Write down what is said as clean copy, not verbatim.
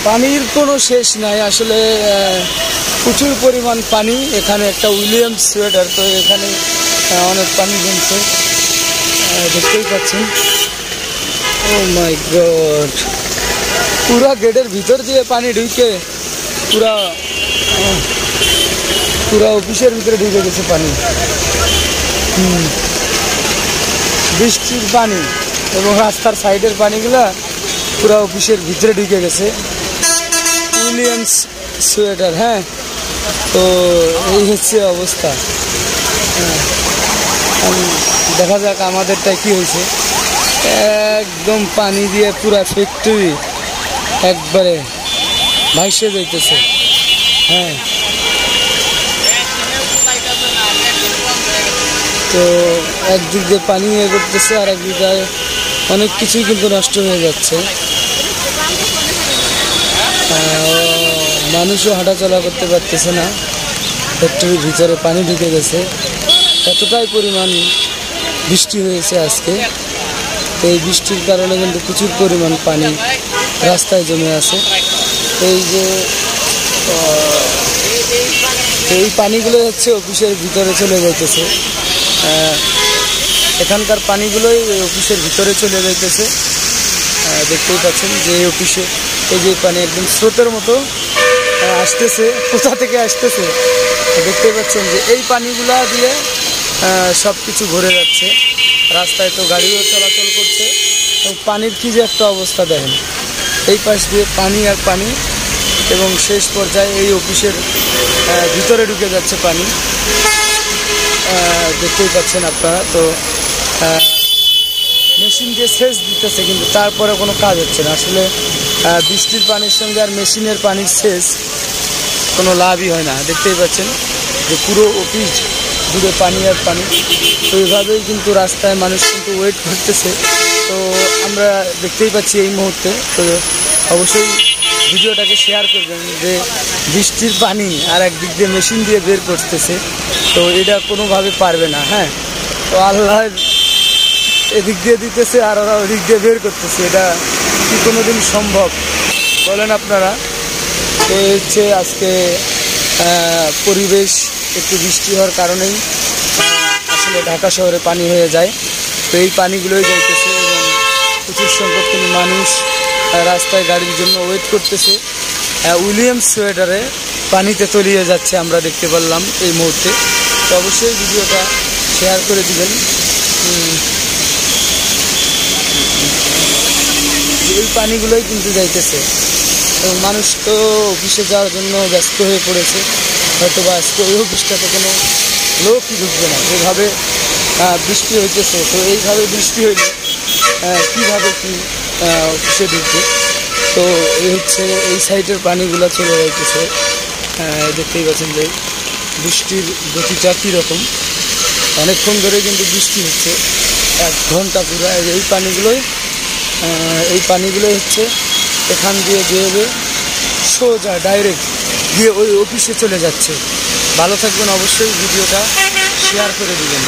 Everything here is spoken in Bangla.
পানির কোনো শেষ নাই আসলে, প্রচুর পরিমাণ পানি। এখানে একটা উইলিয়ামস সোয়েটার, তো এখানে অনেক পানি জমছে, দেখতেই পাচ্ছেন। ও মাই গড, পুরা গেটের ভিতর দিয়ে পানি ঢুকে পুরা অফিসের ভিতরে ঢুকে গেছে পানি। বৃষ্টির পানি এবং রাস্তার সাইডের পানিগুলা পুরা অফিসের ভিতরে ঢুকে গেছে। উইলিয়ামস সোয়েটার, হ্যাঁ, তো এই হচ্ছে অবস্থা। দেখা যাক আমাদেরটা কি হয়েছে। একদম পানি দিয়ে পুরা ফ্যাক্টরি একবারে ভাইসে যাইতেছে। হ্যাঁ, তো একদিক দিয়ে পানি ইয়ে করতেছে, আর একদিক দিয়ে অনেক কিছুই কিন্তু নষ্ট হয়ে যাচ্ছে। মানুষও হাঁটাচলা করতে পারতেছে না, ফ্যাক্টরির ভিতরে পানি ঢুকে গেছে। এতটাই পরিমাণ বৃষ্টি হয়েছে আজকে। এই বৃষ্টির কারণে কিন্তু প্রচুর পরিমাণ পানি রাস্তায় জমে আছে। এই যে এই পানিগুলো হচ্ছে অফিসের ভিতরে চলে যাইতেছে। এখানকার পানিগুলোই অফিসের ভিতরে চলে যাইতেছে। দেখতেই পাচ্ছেন যে এই অফিসে এই যে পানি একদম স্রোতের মতো আসতেছে। কোথা থেকে আসতেছে দেখতেই পাচ্ছেন যে এই পানিগুলা দিয়ে সব কিছু ভরে যাচ্ছে। রাস্তায় তো গাড়িও চলাচল করছে। এবং পানির কি যে একটা অবস্থা দেখেন, এই পাশ দিয়ে পানি আর পানি, এবং শেষ পর্যায়ে এই অফিসের ভিতরে ঢুকে যাচ্ছে পানি। দেখতেই পাচ্ছেন আপনারা। তো মেশিন দিয়ে সেচ দিতেছে, কিন্তু তারপরে কোনো কাজ হচ্ছে না। আসলে বৃষ্টির পানির সঙ্গে আর মেশিনের পানির সেচ কোনো লাভই হয় না। দেখতেই পাচ্ছেন যে পুরো অফিস জুড়ে পানি আর পানি। তো এইভাবেই কিন্তু রাস্তায় মানুষ কিন্তু ওয়েট করতেছে। তো আমরা দেখতেই পাচ্ছি এই মুহূর্তে। তো অবশ্যই ভিডিওটাকে শেয়ার করবেন যে বৃষ্টির পানি আর একদিক দিয়ে মেশিন দিয়ে বের করতেছে, তো এটা কোনোভাবে পারবে না। হ্যাঁ, তো আল্লাহ এদিক দিয়ে দিতেছে আর ওরা ওদিক দিয়ে বের করতেছে। এটা কি কোনোদিন সম্ভব বলেন আপনারা? তো হচ্ছে আজকে পরিবেশ একটু বৃষ্টি হওয়ার কারণেই আসলে ঢাকা শহরে পানি হয়ে যায়। তো এই পানিগুলোই যাইতেছে এবং প্রচুর সংখ্যক কিন্তু মানুষ রাস্তায় গাড়ির জন্য ওয়েট করতেছে। উইলিয়ামস সোয়েটারে পানিতে তলিয়ে যাচ্ছে, আমরা দেখতে পারলাম এই মুহূর্তে। তো অবশ্যই ভিডিওটা শেয়ার করে দিবেন। এই পানিগুলোই কিন্তু যাইতেছে এবং মানুষ তো অফিসে যাওয়ার জন্য ব্যস্ত হয়ে পড়েছে। হয়তো বা আজকে ওই অফিসটাতে কোনো লোকই ঢুকবে না, যেভাবে বৃষ্টি হইতেছে। তো এইভাবে বৃষ্টি হইলে কীভাবে কি অফিসে ঢুকবে? তো এই হচ্ছে এই সাইডের পানিগুলো চলে যাইতেছে। দেখতেই পাচ্ছেন যে বৃষ্টির গতিটা কীরকম। অনেকক্ষণ ধরে কিন্তু বৃষ্টি হচ্ছে, 1 ঘন্টা পুরো। এই পানিগুলোই হচ্ছে এখান দিয়ে যেভাবে সোজা ডাইরেক্ট গিয়ে ওই অফিসে চলে যাচ্ছে। ভালো থাকবেন, অবশ্যই ভিডিওটা শেয়ার করে দিবেন।